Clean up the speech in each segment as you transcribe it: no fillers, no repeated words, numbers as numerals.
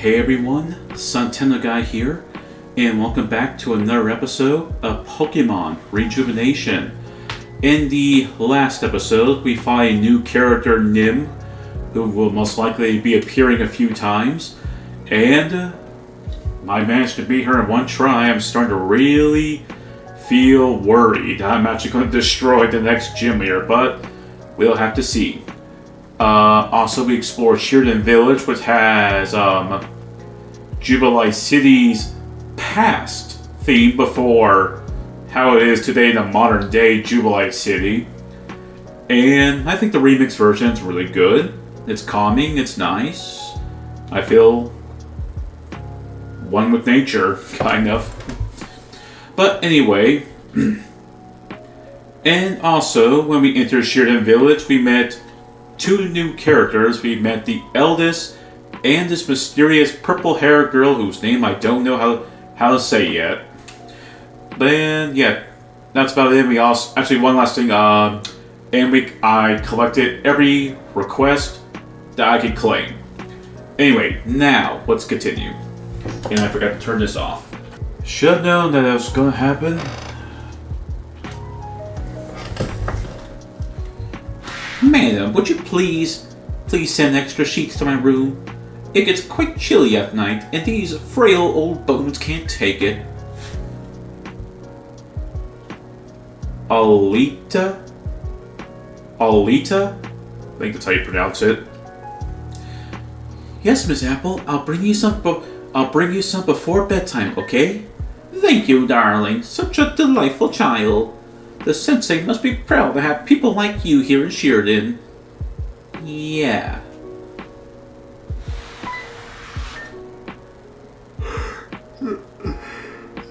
Hey everyone, Santeno Guy here, and welcome back to another episode of Pokemon Rejuvenation. In the last episode, we find a new character, Nim, who will most likely be appearing a few times, and I managed to beat her in one try. I'm starting to really feel worried I'm actually going to destroy the next gym leader, but we'll have to see. Also, we explored Sheridan Village, which has Jubilee City's past theme before how it is today in the modern day Jubilee City. And I think the remix version is really good. It's calming, it's nice. I feel one with nature, kind of. But anyway, and also when we entered Sheridan Village, we met two new characters. We met the eldest and this mysterious purple-haired girl whose name I don't know how to say yet. But yeah, that's about it. We also actually one last thing. I collected every request that I could claim. Anyway, now let's continue. And I forgot to turn this off. Should have known that was going to happen. Madam, would you please send extra sheets to my room? It gets quite chilly at night, and these frail old bones can't take it. Alita? Alita? I think that's how you pronounce it. Yes, Miss Apple. I'll bring you some before bedtime, okay? Thank you, darling. Such a delightful child. The sensei must be proud to have people like you here in Sheridan. Yeah.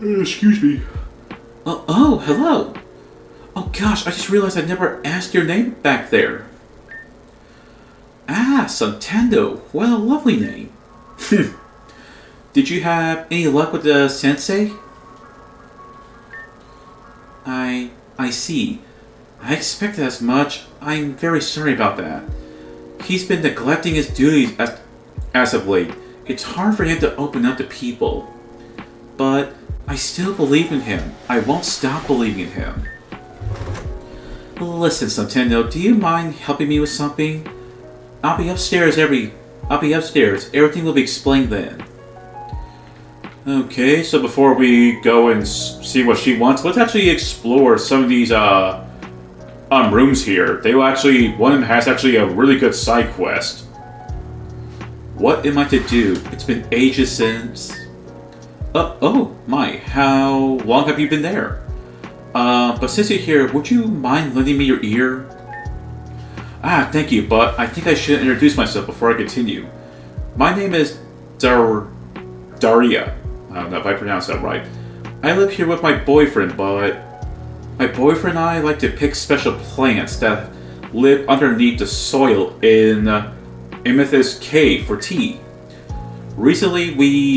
Excuse me. Oh, hello. Oh gosh, I just realized I never asked your name back there. Ah, Santendo. What a lovely name. Did you have any luck with the sensei? I see. I expected as much. I'm very sorry about that. He's been neglecting his duties as of late. It's hard for him to open up to people. But I still believe in him. I won't stop believing in him. Listen, Santendo, do you mind helping me with something? I'll be upstairs. Everything will be explained then. Okay, so before we go and see what she wants, let's actually explore some of these rooms here. One of them has actually a really good side quest. What am I to do? It's been ages since. Oh my! How long have you been there? But since you're here, would you mind lending me your ear? Ah, thank you, but I think I should introduce myself before I continue. My name is Daria. I don't know if I pronounced that right. I live here with my boyfriend, but my boyfriend and I like to pick special plants that live underneath the soil in Amethyst Cave for tea. Recently,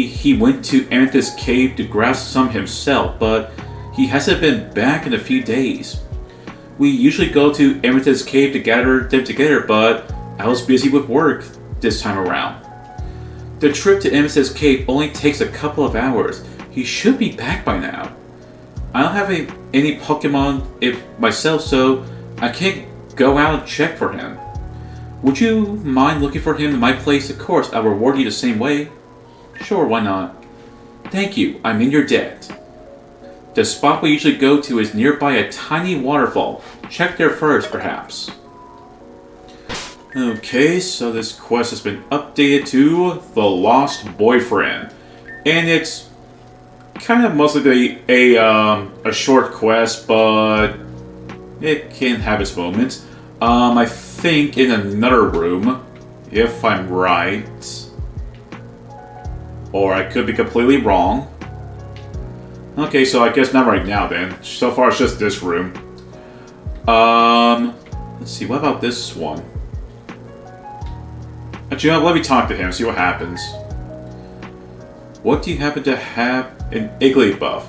he went to Amethyst Cave to grab some himself, but he hasn't been back in a few days. We usually go to Amethyst Cave to gather them together, but I was busy with work this time around. The trip to Amethyst Cave only takes a couple of hours. He should be back by now. I don't have any Pokemon myself, so I can't go out and check for him. Would you mind looking for him in my place? Of course, I'll reward you the same way. Sure, why not? Thank you, I'm in your debt. The spot we usually go to is nearby a tiny waterfall. Check there first, perhaps. Okay, so this quest has been updated to The Lost Boyfriend. And it's kind of mostly a short quest, but it can have its moments. I think in another room, if I'm right. Or I could be completely wrong. Okay, so I guess not right now then. So far it's just this room. Let's see, what about this one? Actually, let me talk to him, see what happens. What do you happen to have an Igglybuff?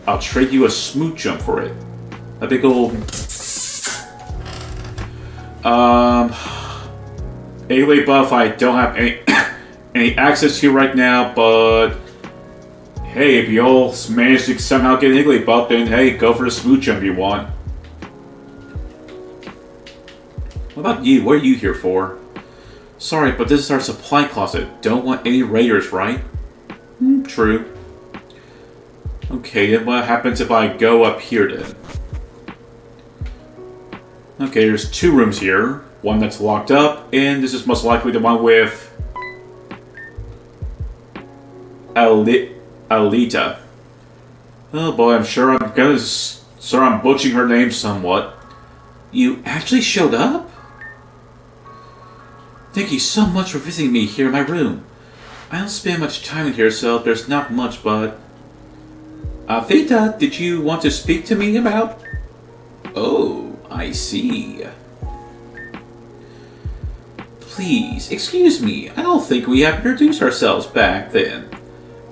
I'll trade you a Smoochum for it. A big old... Igglybuff, I don't have any access to right now, but hey, if you all manage to somehow get an Igglybuff, then hey, go for the smooch jump if you want. What about you? What are you here for? Sorry, but this is our supply closet. Don't want any raiders, right? True. Okay, then what happens if I go up here then? Okay, there's 2 rooms here. One that's locked up, and this is most likely the one with Alita. Oh boy, I'm sure I'm butchering her name somewhat. You actually showed up? Thank you so much for visiting me here in my room. I don't spend much time in here, so there's not much, but... Alita, did you want to speak to me about... Oh, I see. Please, excuse me. I don't think we have introduced ourselves back then.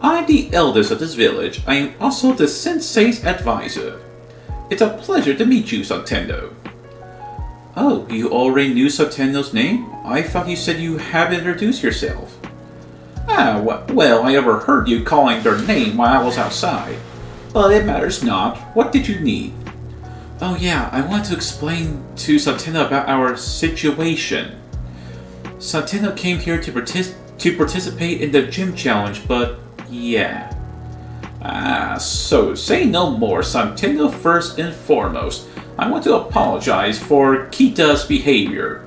I'm the eldest of this village. I am also the sensei's advisor. It's a pleasure to meet you, Santendo. Oh, you already knew Santendo's name? I thought you said you haven't introduced yourself. Ah, well, I overheard you calling their name while I was outside. But it matters not. What did you need? Oh yeah, I want to explain to Santendo about our situation. Santendo came here to participate in the gym challenge, but yeah. So say no more, Santendo. First and foremost, I want to apologize for Kita's behavior.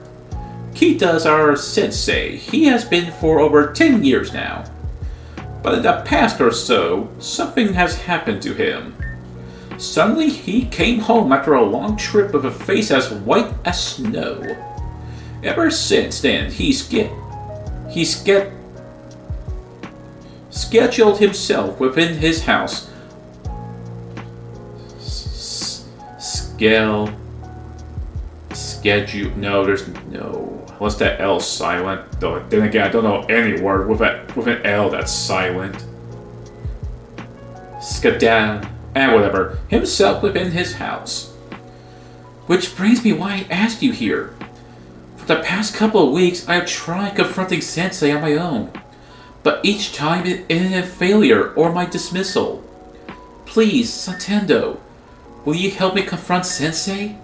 Kita's our sensei. He has been for over 10 years now. But in the past or so, something has happened to him. Suddenly, he came home after a long trip with a face as white as snow. Ever since then, he's scheduled himself within his house. Schedule. No, there's no. What's that L silent? Though then again, I don't know any word with an L that's silent. Skedaddle. Whatever. Himself within his house. Which brings me why I asked you here. For the past couple of weeks, I've tried confronting Sensei on my own. But each time it ended in failure or my dismissal. Please, Santendo, will you help me confront Sensei?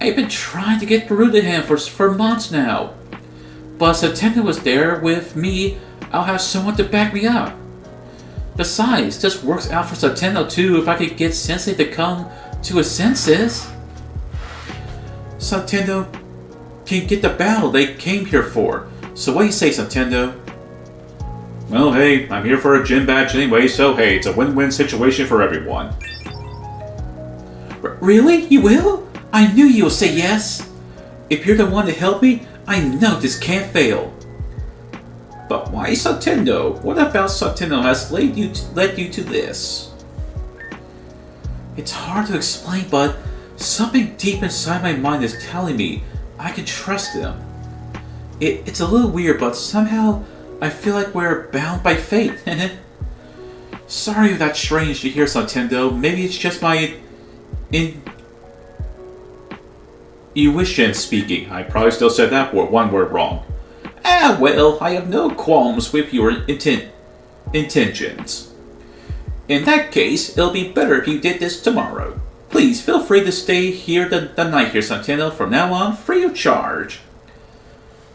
I've been trying to get through to him for months now. But Santendo was there with me. I'll have someone to back me up. Besides, this works out for Santendo too if I could get Sensei to come to his senses. Santendo can get the battle they came here for. So what do you say, Santendo? Well, hey, I'm here for a gym badge anyway, so hey, it's a win-win situation for everyone. Really? You will? I knew you would say yes. If you're the one to help me, I know this can't fail. But why Santendo? What about Santendo has led you to this? It's hard to explain, but something deep inside my mind is telling me I can trust him. It's a little weird, but somehow I feel like we're bound by fate. Sorry if that's strange to hear, Santendo. Maybe it's just my intuition speaking. I probably still said that one word wrong. Well, I have no qualms with your intentions. In that case, it'll be better if you did this tomorrow. Please feel free to stay here the night here, Santendo. From now on, free of charge.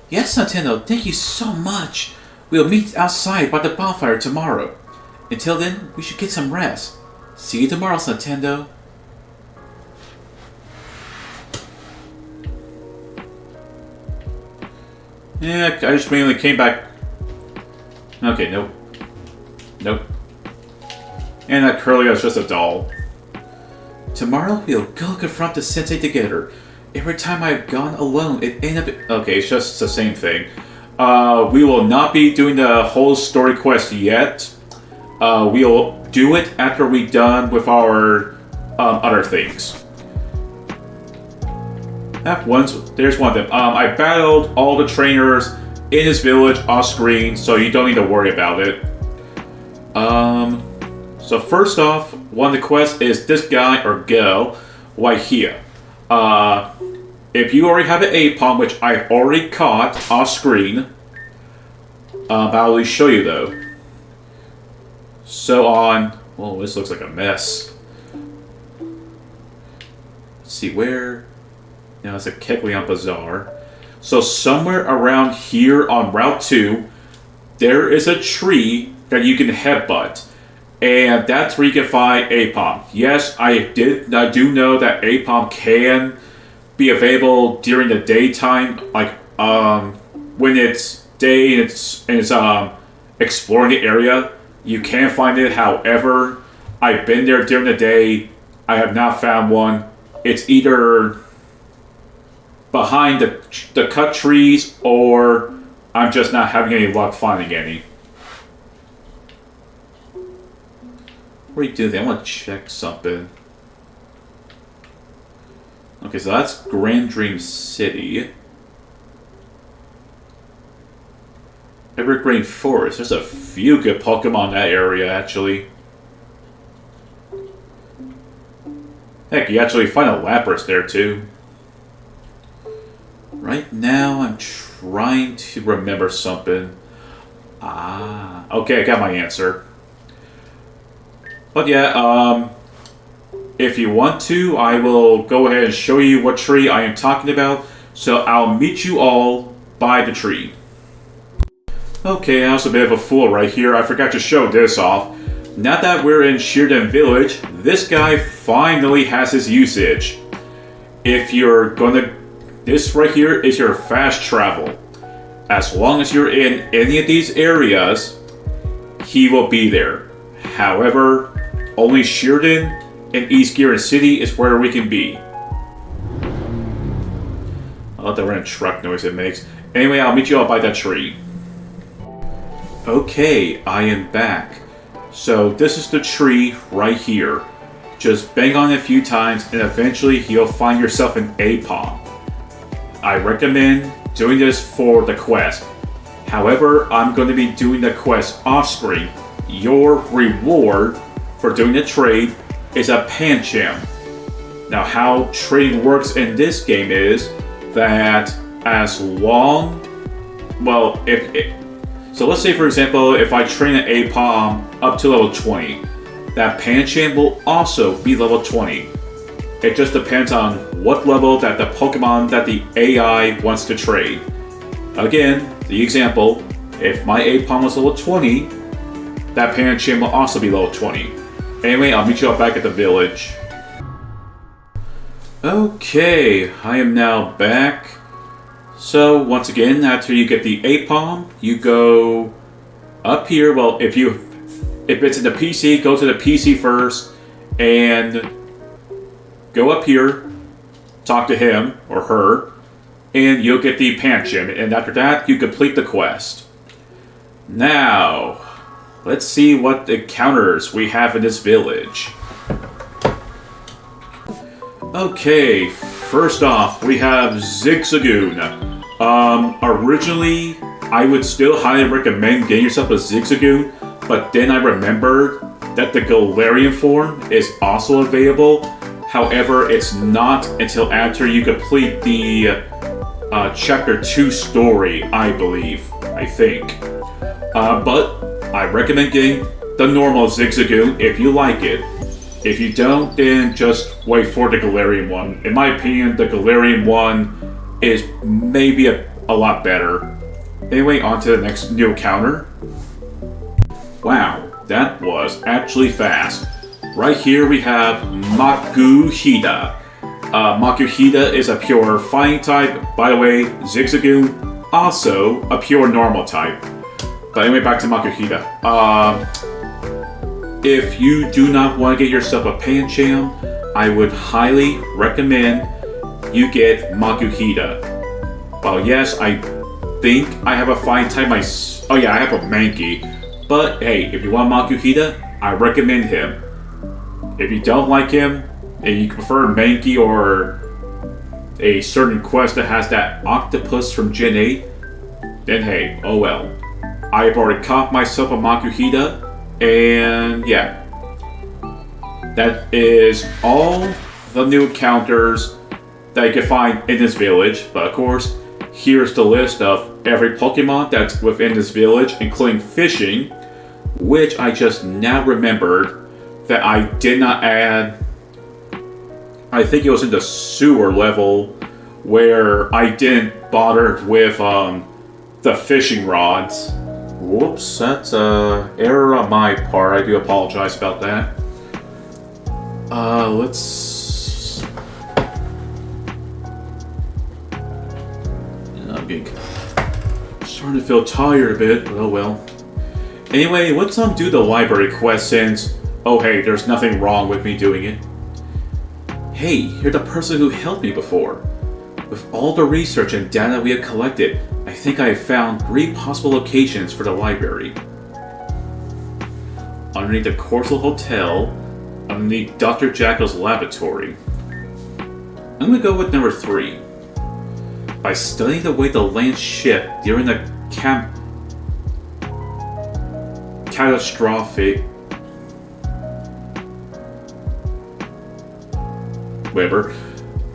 Yes, Santendo, thank you so much. We'll meet outside by the bonfire tomorrow. Until then, we should get some rest. See you tomorrow, Santendo. Yeah, I just mainly came back. Okay, nope. And that Curly was just a doll. Tomorrow, we'll go confront the sensei together. Every time I've gone alone, it ended up... Okay, it's just the same thing. We will not be doing the whole story quest yet. We'll do it after we're done with our other things. There's one of them. I battled all the trainers in this village off screen, so you don't need to worry about it. So first off, one of the quests is this guy or girl right here. if you already have an Apom, which I've already caught off screen, I'll show you though. So on... Oh, this looks like a mess. Let's see where... Now it's a Kekleon Bazaar. So somewhere around here on Route 2, there is a tree that you can headbutt. And that's where you can find Apom. Yes, I do know that Apom can be available during the daytime. Like, when it's day and it's exploring the area, you can find it. However, I've been there during the day. I have not found one. It's either behind the cut trees, or I'm just not having any luck finding any. What are you doing? I want to check something. Okay, so that's Grand Dream City. Evergreen Forest. There's a few good Pokemon in that area, actually. Heck, you actually find a Lapras there, too. Right now, I'm trying to remember something. Okay, I got my answer. But yeah, if you want to, I will go ahead and show you what tree I am talking about. So I'll meet you all by the tree. Okay, I was a bit of a fool right here. I forgot to show this off. Now that we're in Sheerden Village, this guy finally has his usage. If you're gonna... This right here is your fast travel. As long as you're in any of these areas, he will be there. However, only Sheerden and East Gearan City is where we can be. I love the random truck noise it makes. Anyway, I'll meet you all by that tree. Okay, I am back. So this is the tree right here. Just bang on it a few times and eventually you'll find yourself an Apom. I recommend doing this for the quest. However, I'm going to be doing the quest off screen. Your reward for doing the trade is a Pancham. Now how trading works in this game is that as long... Well, so let's say for example, if I train an Apom up to level 20, that Pancham will also be level 20. It just depends on what level that the Pokemon that the AI wants to trade. Again, the example, if my Apom was level 20, that Pancham will also be level 20. Anyway, I'll meet you all back at the village. Okay, I am now back. So, once again, after you get the Apom, you go up here. Well, if it's in the PC, go to the PC first, and go up here, talk to him or her, and you'll get the Pancham, and after that, you complete the quest. Now, let's see what encounters we have in this village. Okay, first off, we have Zigzagoon. Originally, I would still highly recommend getting yourself a Zigzagoon, but then I remembered that the Galarian form is also available. However, it's not until after you complete the Chapter 2 story, I think. But I recommend getting the normal Zigzagoon if you like it. If you don't, then just wait for the Galarian one. In my opinion, the Galarian one is maybe a lot better. Anyway, on to the next new encounter. Wow, that was actually fast. Right here we have Makuhita. Makuhita is a pure fighting type. By the way, Zigzagoon, also a pure normal type. But anyway, back to Makuhita. If you do not want to get yourself a Pancham, I would highly recommend you get Makuhita. Well, yes, I think I have a fighting type. Oh yeah, I have a Mankey. But hey, if you want Makuhita, I recommend him. If you don't like him, and you prefer Mankey or a certain quest that has that octopus from Gen 8, then hey, oh well. I have already caught myself a Makuhita, and yeah. That is all the new encounters that you can find in this village, but of course, here's the list of every Pokemon that's within this village, including fishing, which I just now remembered that I did not add. I think it was in the sewer level where I didn't bother with the fishing rods. Whoops, that's error on my part. I do apologize about that. Let's... I'm starting to feel tired a bit, but oh well. Anyway, let's do the library quest since... Oh hey, there's nothing wrong with me doing it. Hey, you're the person who helped me before. With all the research and data we have collected, I think I have found 3 possible locations for the library. Underneath the Corsel Hotel, underneath Dr. Jackal's laboratory. I'm gonna go with number 3. By studying the way the land shifted during the catastrophic whatever,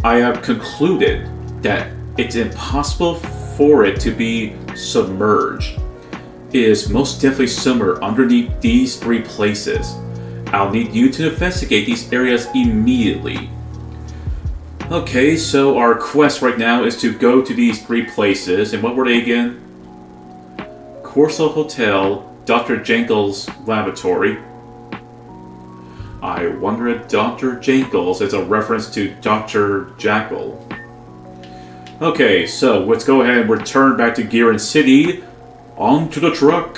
I have concluded that it's impossible for it to be submerged. It is most definitely somewhere underneath these 3 places. I'll need you to investigate these areas immediately. Okay, so our quest right now is to go to these 3 places, and what were they again? Corsel Hotel, Dr. Jankel's laboratory. I wonder if Dr. Jankles is a reference to Dr. Jackal. Okay, so let's go ahead and return back to Giran City. Onto the truck!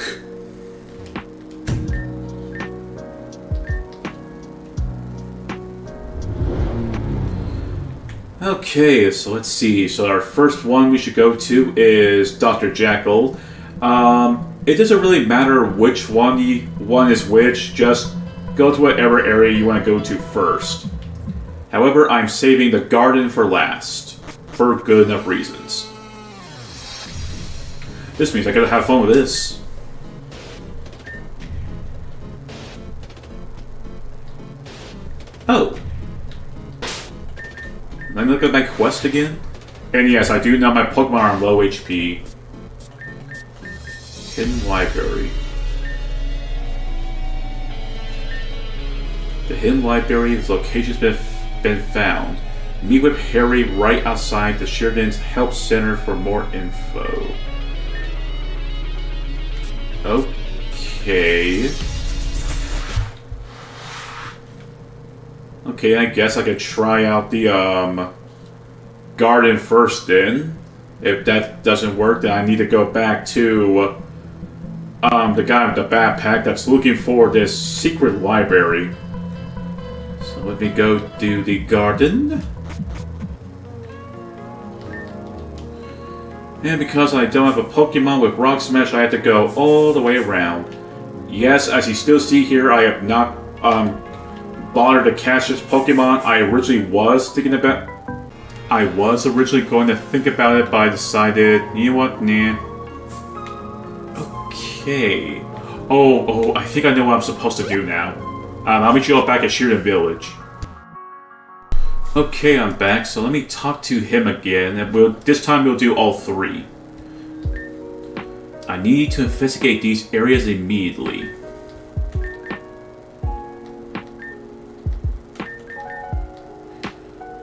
Okay, so let's see. So our first one we should go to is Dr. Jackal. It doesn't really matter which one is which, just go to whatever area you want to go to first. However, I'm saving the garden for last, for good enough reasons. This means I gotta have fun with this. Oh. Let me look at my quest again. And yes, I do know my Pokemon are on low HP. Hidden Library. The Hidden Library's location's been found. Meet with Harry right outside the Sheridan's Help Center for more info. Okay. Okay, I guess I could try out the garden first then. If that doesn't work, then I need to go back to the guy with the backpack that's looking for this secret library. So let me go do the garden. And because I don't have a Pokemon with Rock Smash, I have to go all the way around. Yes, as you still see here, I have not bothered to catch this Pokemon. I originally was thinking about... I was originally going to think about it, but I decided, you know what, nah. Okay. Oh, I think I know what I'm supposed to do now. I'll meet you all back at Sheridan Village. Okay, I'm back, so let me talk to him again, and this time we'll do all 3. I need to investigate these areas immediately.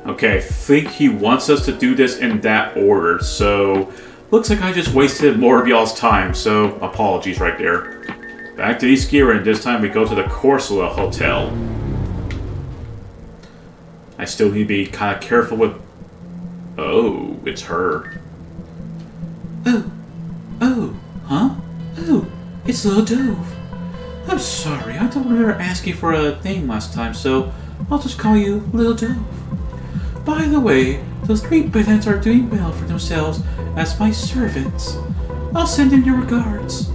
Okay, I think he wants us to do this in that order, so looks like I just wasted more of y'all's time, so apologies right there. Back to East Gear, and this time we go to the Corsula Hotel. I still need to be kind of careful with... Oh, it's her. Oh, huh? Oh, it's Little Dove. I'm sorry, I don't remember asking for a name last time, so I'll just call you Little Dove. By the way, those 3 Bennets are doing well for themselves as my servants. I'll send in your regards.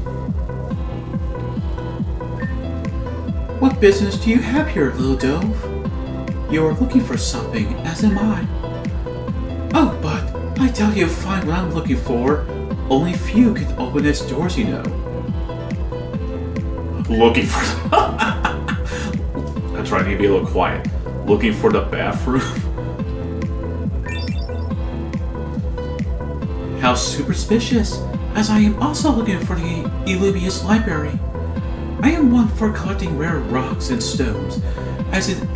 What business do you have here, Little Dove? You are looking for something, as am I. Oh, but I doubt you'll find what I'm looking for. Only few can open its doors, you know. Looking for... That's right, I need to be a little quiet. Looking for the bathroom? How superstitious, as I am also looking for the Illuvius Library. I am one for collecting rare rocks and stones, as in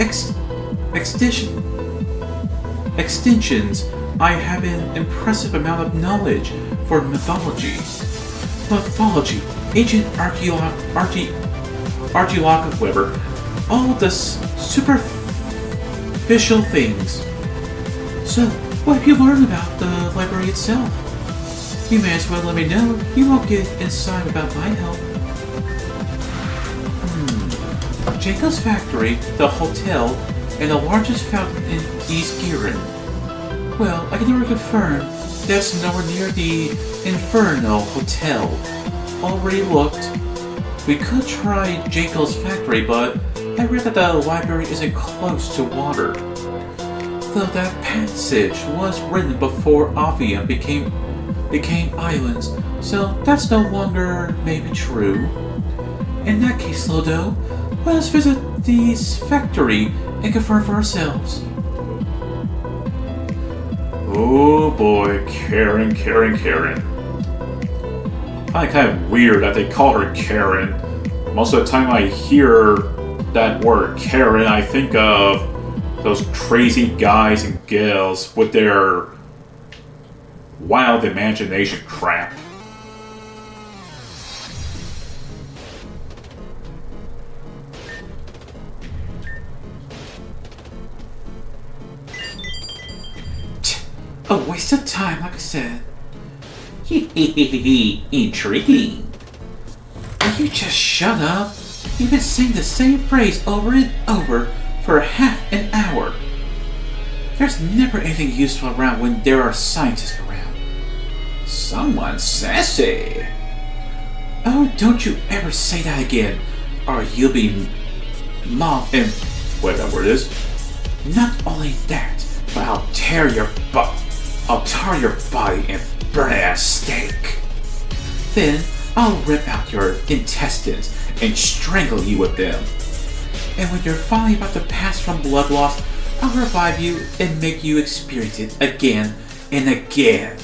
extensions, I have an impressive amount of knowledge for mythology, ancient archaeological, whatever, all the superficial things. So, what have you learned about the library itself? You may as well let me know. You won't get inside without my help. Jacob's factory, the hotel, and the largest fountain in East Giron. Well, I can already confirm that's nowhere near the Inferno Hotel. Already looked. We could try Jacob's factory, but I read that the library isn't close to water. Though that passage was written before Avium became islands, so that's no longer maybe true. In that case, Lodo, let us visit this factory and confirm for ourselves. Oh boy, Karen. I find it kind of weird that they call her Karen. Most of the time I hear that word Karen, I think of those crazy guys and gals with their wild imagination crap. A waste of time, like I said. Intriguing. Will you just shut up? You've been saying the same phrase over and over for half an hour. There's never anything useful around when there are scientists around. Someone's sassy. Oh, don't you ever say that again, or you'll be mobbed and whatever it is. Not only that, but I'll tar your body and burn it as steak. Then I'll rip out your intestines and strangle you with them. And when you're finally about to pass from blood loss, I'll revive you and make you experience it again and again.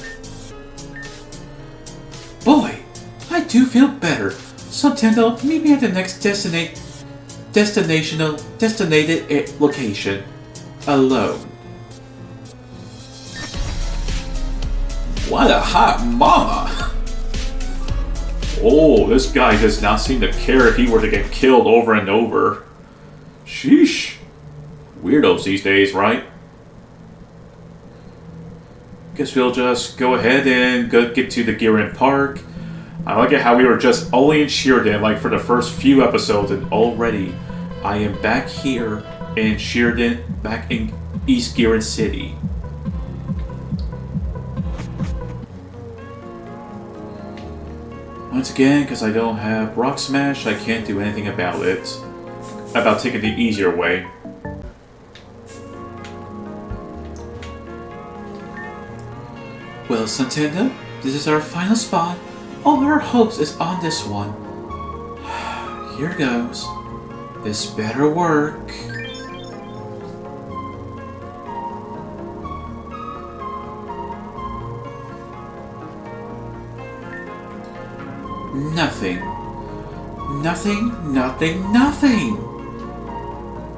Boy, I do feel better. So Tendo, meet me at the next designated location. Alone. What a hot mama! Oh, this guy does not seem to care if he were to get killed over and over. Sheesh. Weirdos these days, right? Guess we'll just go ahead and get to the Giron Park. I like it how we were just only in Sheridan, like for the first few episodes, and already I am back here in Sheridan, back in East Giron City. Once again, because I don't have Rock Smash, I can't do anything about it. About taking the easier way. Well, Santanda, this is our final spot. All our hopes is on this one. Here goes. This better work. Nothing.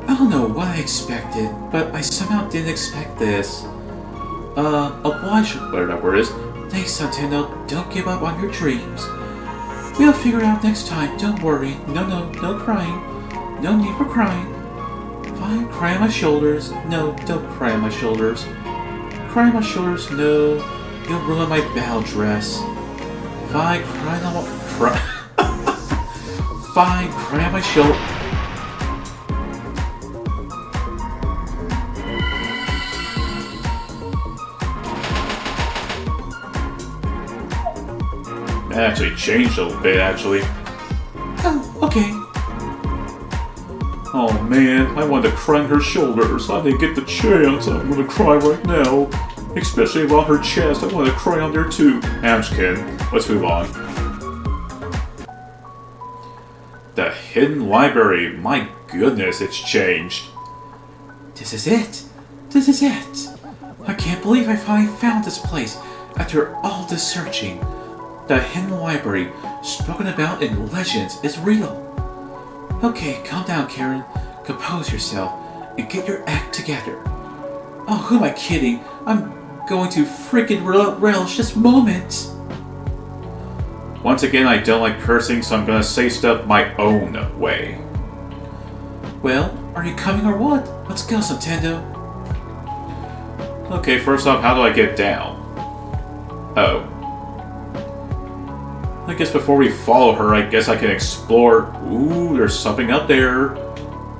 I don't know what I expected, but I somehow didn't expect this. Oblige, whatever it is. Thanks, Santino. Don't give up on your dreams. We'll figure it out next time. Don't worry. No crying. No need for crying. Fine, cry on my shoulders. No, don't cry on my shoulders. Cry on my shoulders, no. You'll ruin my battle dress. Fine, cry on my... Fine, cry on my shoulder. That actually changed a little bit, actually. Oh, okay. Oh man, I wanted to cry on her shoulders. I didn't get the chance. I'm gonna cry right now. Especially on her chest. I want to cry on there too. I'm just kidding. Let's move on. The hidden library. My goodness, it's changed. This is it. I can't believe I finally found this place. After all this searching, the hidden library spoken about in legends is real. Okay, calm down, Karen. Compose yourself and get your act together. Oh, who am I kidding? I'm going to freaking relish this moment. Once again, I don't like cursing, so I'm gonna say stuff my own way. Well, are you coming or what? Let's go, Nintendo. Okay, first off, how do I get down? Oh. I guess before we follow her, I guess I can explore. Ooh, there's something up there.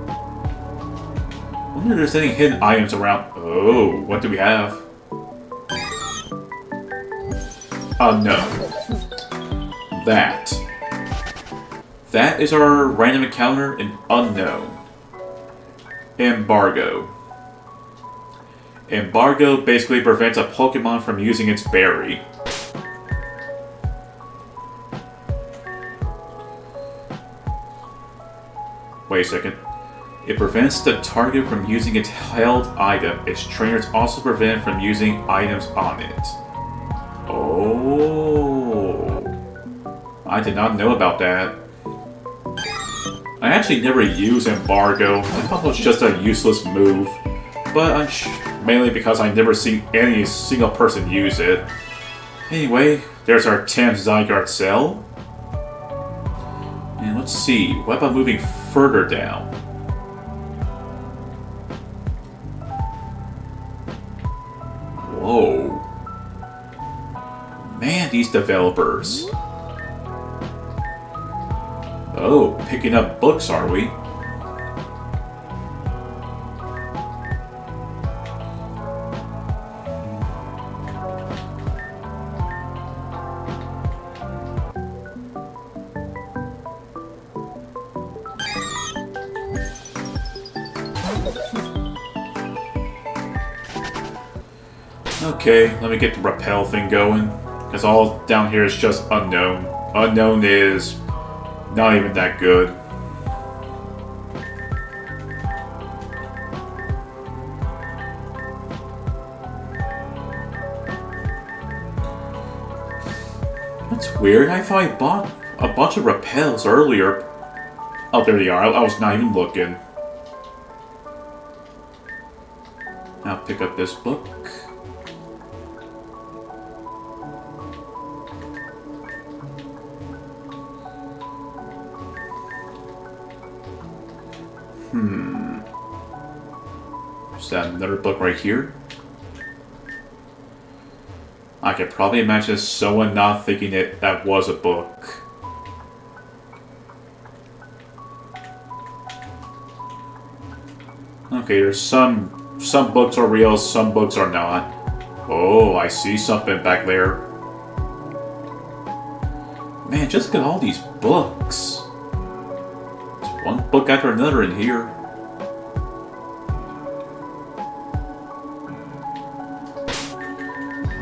I wonder if there's any hidden items around. Oh, what do we have? No. That is our random encounter in Unknown. Embargo. Embargo basically prevents a Pokemon from using its berry. Wait a second. It prevents the target from using its held item. Its trainers also prevent from using items on it. Oh. I did not know about that. I actually never used Embargo. I thought it was just a useless move. But mainly because I never seen any single person use it. Anyway, there's our 10th Zygarde cell. And let's see, what about moving further down? Whoa. Man, these developers. Oh, picking up books, are we? Okay, let me get the rappel thing going. Because all down here is just Unknown. Unknown is not even that good. That's weird. I thought I bought a bunch of rappels earlier. Oh, there they are. I was not even looking. I'll pick up this book. Is that another book right here? I could probably imagine someone not thinking that was a book. Okay, there's some books are real, some books are not. Oh, I see something back there. Man, just look at all these books. There's one book after another in here.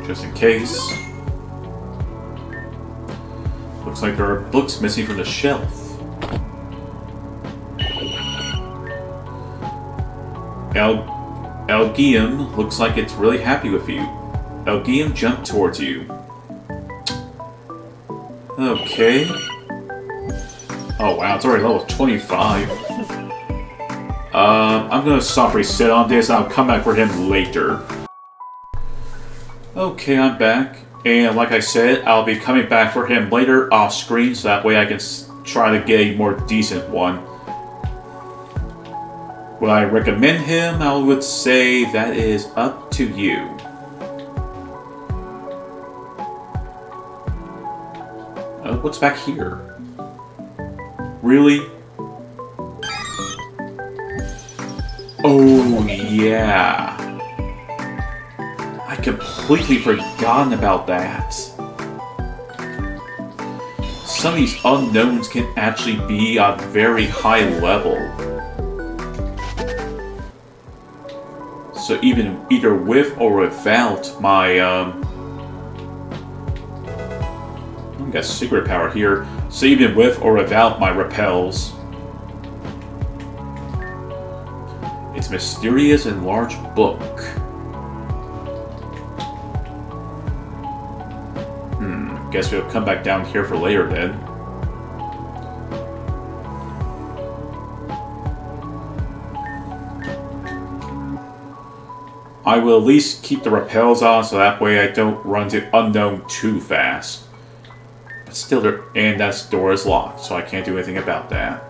Just in case. Looks like there are books missing from the shelf. Elgium looks like it's really happy with you. Elgium jumped towards you. Okay. Oh wow, it's already level 25. I'm gonna soft reset on this and I'll come back for him later. Okay, I'm back. And like I said, I'll be coming back for him later off screen so that way I can try to get a more decent one. Would I recommend him? I would say that is up to you. Oh, what's back here? Really? Oh, yeah. I completely forgotten about that. Some of these unknowns can actually be a very high level. So even either with or without my I've got secret power here. So even with or without my repels, it's mysterious and large book. Guess we'll come back down here for later then. I will at least keep the rappels on so that way I don't run to unknown too fast. But still, and that door is locked, so I can't do anything about that.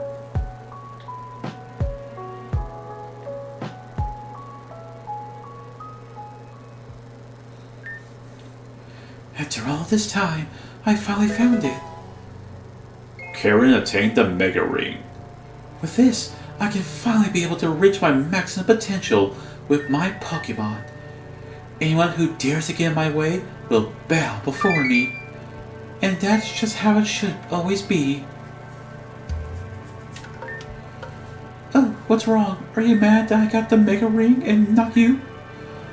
After all this time, I finally found it. Karen attained the Mega Ring. With this, I can finally be able to reach my maximum potential with my Pokemon. Anyone who dares to get in my way will bow before me. And that's just how it should always be. Oh, what's wrong? Are you mad that I got the Mega Ring and not you?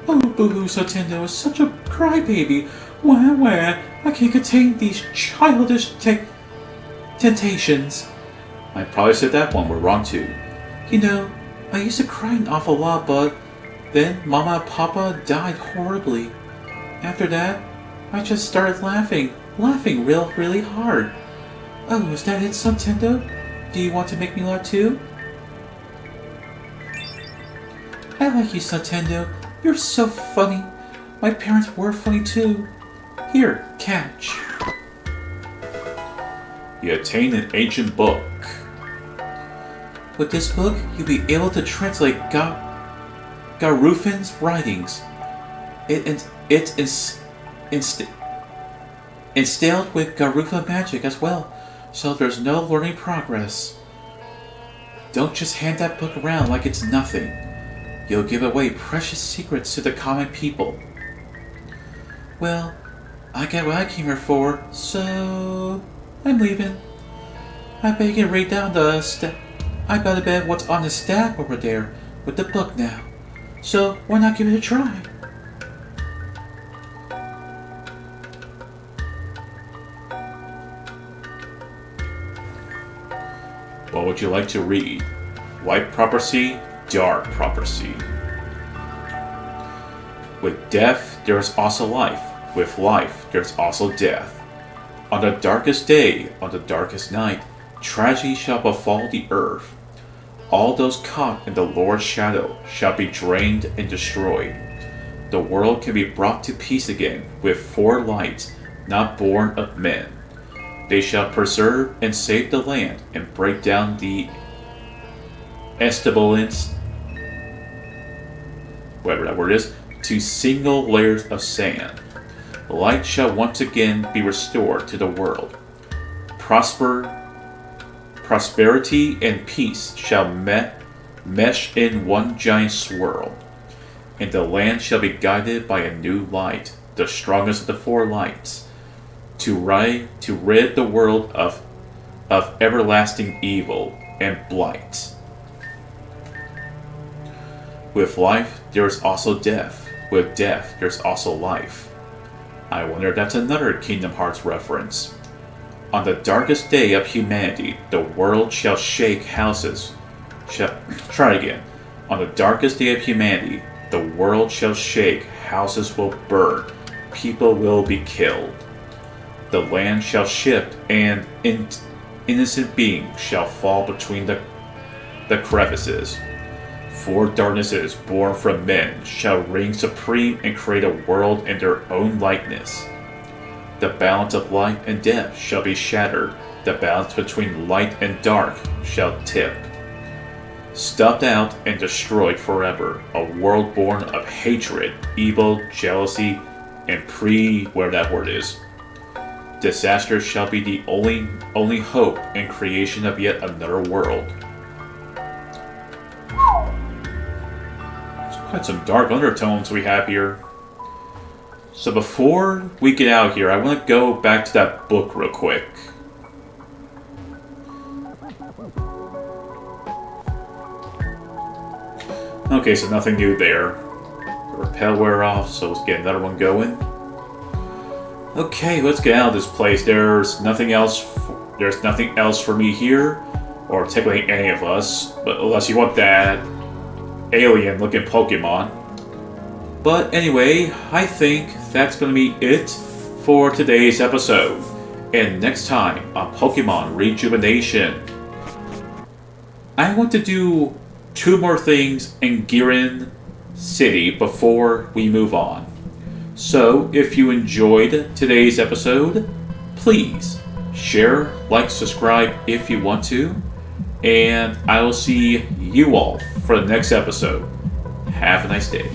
Oh, boo-hoo, Sotendo is such a crybaby. Wah, wah, I can't contain these childish temptations. I probably said that one word wrong too. You know, I used to cry an awful lot, but then Mama and Papa died horribly. After that, I just started laughing really hard. Oh, is that it, Sotendo? Do you want to make me laugh too? I like you, Sotendo. You're so funny. My parents were funny too. Here, catch. You attain an ancient book. With this book, you'll be able to translate Garufin's writings. It's instilled with Garufa magic as well, so there's no learning progress. Don't just hand that book around like it's nothing. You'll give away precious secrets to the common people. Well, I get what I came here for, so I'm leaving. I bet you can read down I bet what's on the stack over there with the book now. So why not give it a try? What would you like to read? White prophecy, dark prophecy. With death, there is also life. With life, there is also death. On the darkest day, on the darkest night, tragedy shall befall the earth. All those caught in the Lord's shadow shall be drained and destroyed. The world can be brought to peace again with 4 lights, not born of men. They shall preserve and save the land and break down the establishments, whatever that word is, to single layers of sand. Light shall once again be restored to the world. Prosperity and peace shall mesh in one giant swirl, and the land shall be guided by a new light, the strongest of the 4 lights, to rid the world of everlasting evil and blight. With life, there is also death. With death, there's also life. I wonder if that's another Kingdom Hearts reference. On the darkest day of humanity, the world shall shake houses. Try again. On the darkest day of humanity, the world shall shake, houses will burn, people will be killed. The land shall shift, and innocent beings shall fall between the crevices. 4 darknesses born from men shall reign supreme and create a world in their own likeness. The balance of life and death shall be shattered. The balance between light and dark shall tip. Stuffed out and destroyed forever, a world born of hatred, evil, jealousy, and whatever that word is. Disaster shall be the only hope in creation of yet another world. There's quite some dark undertones we have here. So before we get out of here, I want to go back to that book real quick. Okay, so nothing new there. The rappel wear off, so let's get another one going. Okay, let's get out of this place. There's nothing else for me here, or technically any of us, but unless you want that alien-looking Pokemon. But anyway, I think that's going to be it for today's episode. And next time on Pokemon Rejuvenation, I want to do 2 more things in Girin City before we move on. So, if you enjoyed today's episode, please share, like, subscribe if you want to, and I will see you all for the next episode. Have a nice day.